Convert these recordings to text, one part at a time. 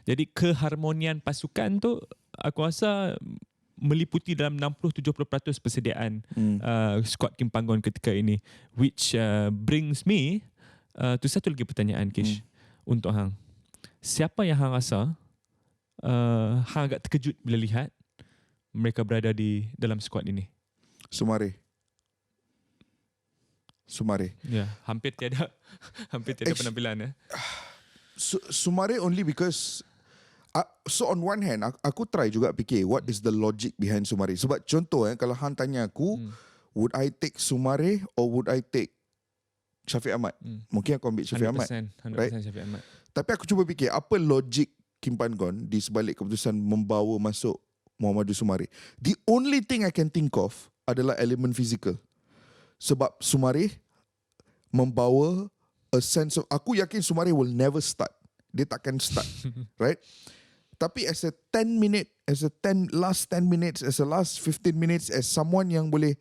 Jadi keharmonian pasukan tu aku rasa meliputi dalam 60-70% persediaan skuad Kim Panggon ketika ini, which brings me to satu lagi pertanyaan, Kish, untuk hang. Siapa yang hang rasa hang agak terkejut bila lihat mereka berada di dalam skuad ini? Sumare. Ya, hampir tiada penampilan ya. Sumare only because so on one hand aku try juga fikir what is the logic behind Sumare. Sebab contoh kalau hang tanya aku would I take Sumare or would I take Syafiq Ahmad? Mungkin aku ambil Syafiq Ahmad, 100% right? Syafiq Ahmad. Tapi aku cuba fikir apa logik Kim Panggon di sebalik keputusan membawa masuk Muhammadul Sumare. The only thing I can think of adalah elemen fizikal. Sebab Sumare membawa a sense of, aku yakin Sumare will never start. Dia takkan start, right? Tapi as a last 10 minutes, as a last 15 minutes, as someone yang boleh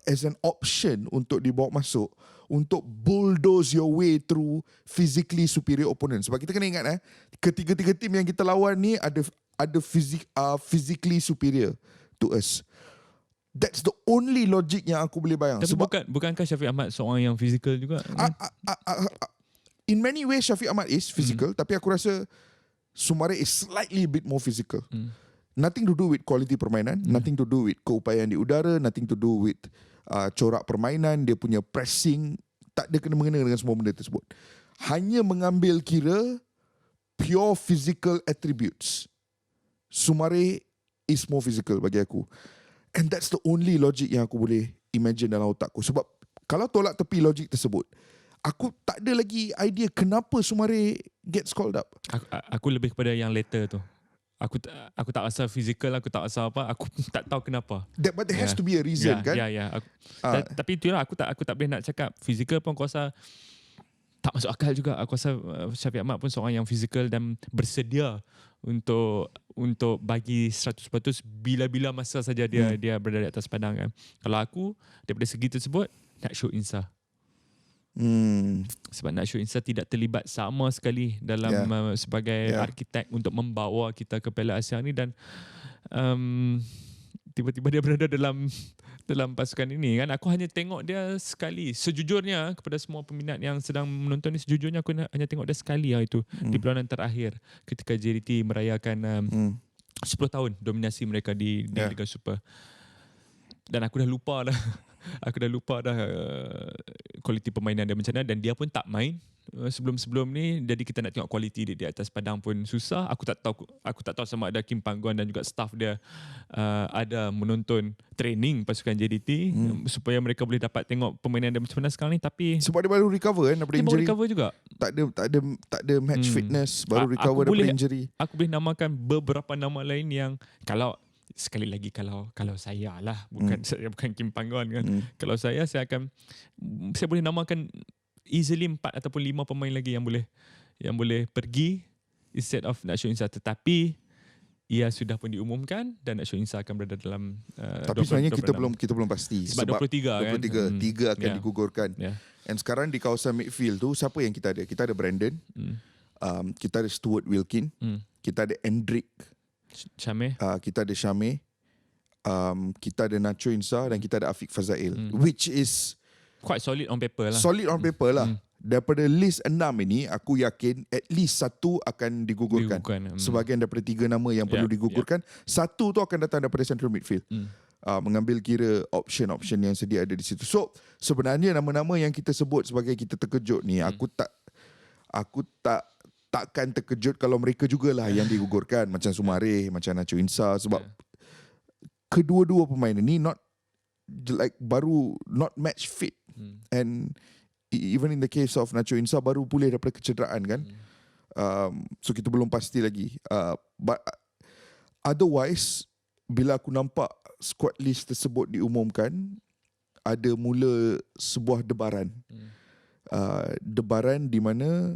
as an option untuk dibawa masuk, untuk bulldoze your way through physically superior opponent. Sebab kita kena ingat ketiga-tiga tim yang kita lawan ni ada physically superior to us. That's the only logic yang aku boleh bayang. Tapi sebab bukankah Syafiq Ahmad seorang yang fizikal juga? In many ways Syafiq Ahmad is physical, tapi aku rasa Sumare is slightly a bit more physical. Nothing to do with quality permainan, nothing to do with keupayaan di udara, nothing to do with corak permainan, dia punya pressing, tak ada kena-mengena dengan semua benda tersebut. Hanya mengambil kira pure physical attributes. Sumare is more physical bagi aku. And that's the only logic yang aku boleh imagine dalam otakku. Sebab kalau tolak tepi logik tersebut, aku tak ada lagi idea kenapa Sumare gets called up. Aku lebih kepada yang later tu. Aku tak rasa fizikal, aku tak rasa apa, aku tak tahu kenapa. But there has to be a reason, kan? Ya. Tapi itulah aku tak boleh nak cakap fizikal pun aku rasa tak masuk akal juga. Aku rasa Syafiq Ahmad pun seorang yang fizikal dan bersedia untuk bagi 100% bila-bila masa saja dia berada di atas padang kan. Kalau aku daripada segi tersebut nak show Insa. Sebab Nacho Insa tidak terlibat sama sekali dalam sebagai arkitek untuk membawa kita ke Piala Asia ni, dan tiba-tiba dia berada dalam pasukan ini kan. Aku hanya tengok dia sekali. Sejujurnya kepada semua peminat yang sedang menonton ni, sejujurnya aku hanya tengok dia sekali itu di perlawanan terakhir ketika JDT merayakan 10 tahun dominasi mereka di Liga Super. Dan aku dah lupa dah kualiti permainan dia macam mana, dan dia pun tak main sebelum ni. Jadi kita nak tengok kualiti dia di atas padang pun susah. Aku tak tahu sama ada Kim Panggon dan juga staff dia ada menonton training pasukan JDT supaya mereka boleh dapat tengok permainan dia macam mana sekarang ni. Tapi sebab dia baru recover kan daripada injury. Baru recover juga. Tak ada match fitness, baru recover daripada injury. Aku boleh namakan beberapa nama lain yang kalau sekali lagi kalau saya lah, bukan Kim Panggon kan. Kalau saya boleh namakan easily 4 ataupun 5 pemain lagi yang boleh pergi instead of Nacho Insa. Tetapi ia sudah pun diumumkan dan Nacho Insa akan berada dalam tapi sebenarnya kita belum pasti sebab 23 kan. 3 akan digugurkan. And sekarang di kawasan midfield tu siapa yang kita ada? Kita ada Brandon, kita ada Stuart Wilkin, kita ada Endrick, kita ada Syameh, kita ada Nacho Insa dan kita ada Afiq Fazail, which is quite solid on paper lah. Daripada list 6 ini, aku yakin at least satu akan digugurkan. Sebahagian daripada 3 nama yang perlu digugurkan, satu tu akan datang daripada central midfield. Mengambil kira option yang sedia ada di situ. So sebenarnya nama-nama yang kita sebut sebagai kita terkejut ni, aku takkan terkejut kalau mereka jugalah yang digugurkan, macam Sumare, macam Nacho Insa. Sebab kedua-dua pemain ini baru not match fit. And even in the case of Nacho Insa, baru pulih daripada kecederaan kan. So kita belum pasti lagi. But otherwise, bila aku nampak squad list tersebut diumumkan, ada mula sebuah debaran. Debaran di mana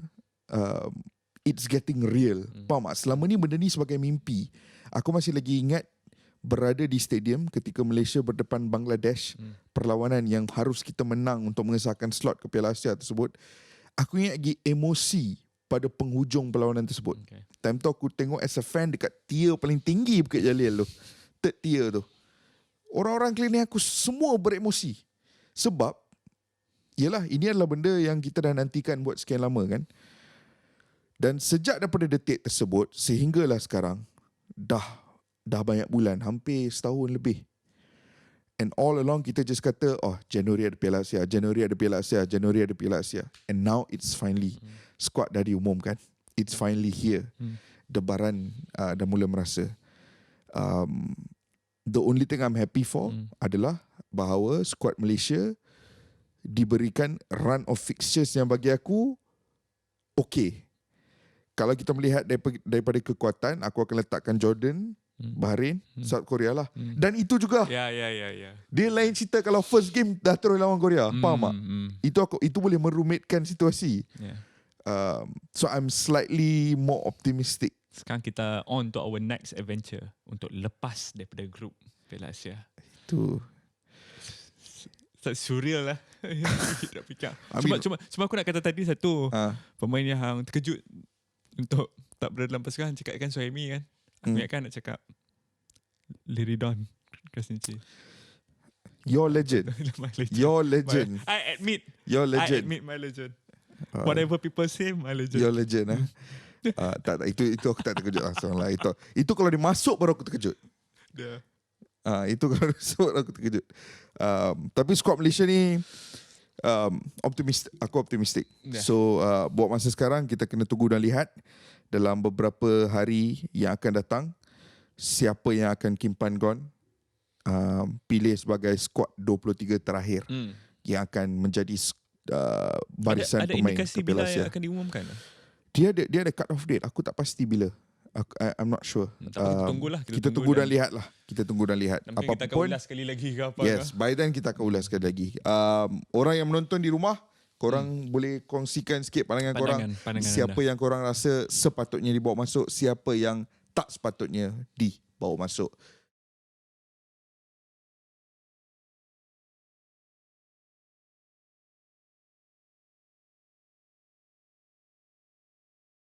it's getting real. Faham tak? Selama ni benda ni sebagai mimpi. Aku masih lagi ingat berada di stadium ketika Malaysia berdepan Bangladesh, perlawanan yang harus kita menang untuk mengesahkan slot ke Piala Asia tersebut. Aku ingat lagi emosi pada penghujung perlawanan tersebut. Okay. Time tu aku tengok as a fan dekat tier paling tinggi Bukit Jalil tu. Third tier tu. Orang-orang klinik aku semua beremosi. Sebab, yelah, ini adalah benda yang kita dah nantikan buat sekian lama kan. Dan sejak daripada detik tersebut, sehinggalah sekarang, dah banyak bulan, hampir setahun lebih. And all along kita just kata, oh, Januari ada Piala Asia, Januari ada Piala Asia, Januari ada Piala Asia. And now it's finally, squad dah diumumkan. It's finally here. Debaran dah mula merasa. The only thing I'm happy for adalah bahawa squad Malaysia diberikan run of fixtures yang bagi aku okay. Kalau kita melihat daripada kekuatan, aku akan letakkan Jordan, Bahrain, South Korea lah. Dan itu juga. Ya. Dia lain cerita kalau first game dah terus lawan Korea. Faham tak? Itu boleh merumitkan situasi. Yeah. So I'm slightly more optimistic. Sekarang kita on to our next adventure untuk lepas daripada grup Piala Asia. Itu surreal lah. Tak fikir. I mean, Cuma aku nak kata tadi satu pemain yang terkejut untuk tak berada dalam pasukan cakap kan Suhaimi kan. Aku ingatkan nak cakap Liridon Krasniqi. Your legend. Your legend. I admit. Your legend. I admit my legend. Whatever people say, my legend. Your legend. Tak, itu aku tak terkejut langsung lah. Itu kalau dia masuk baru aku terkejut. Itu kalau dia masuk baru aku terkejut. Tapi squad Malaysia ni aku optimistik. So buat masa sekarang kita kena tunggu dan lihat dalam beberapa hari yang akan datang siapa yang akan Kim Pan Gon pilih sebagai squad 23 terakhir yang akan menjadi barisan ada pemain indikasi ke Piala bila Asia. akan diumumkan? Dia ada cut off date. Aku tak pasti bila. I'm not sure. Kita tunggulah. Kita tunggu dan lihat lah. Kita tunggu dan lihat. Mungkin kita akan ulas sekali lagi ke apa. Yes, by then kita akan ulas sekali lagi. Orang yang menonton di rumah, korang boleh kongsikan sikit pandangan korang. Siapa anda yang korang rasa sepatutnya dibawa masuk, siapa yang tak sepatutnya dibawa masuk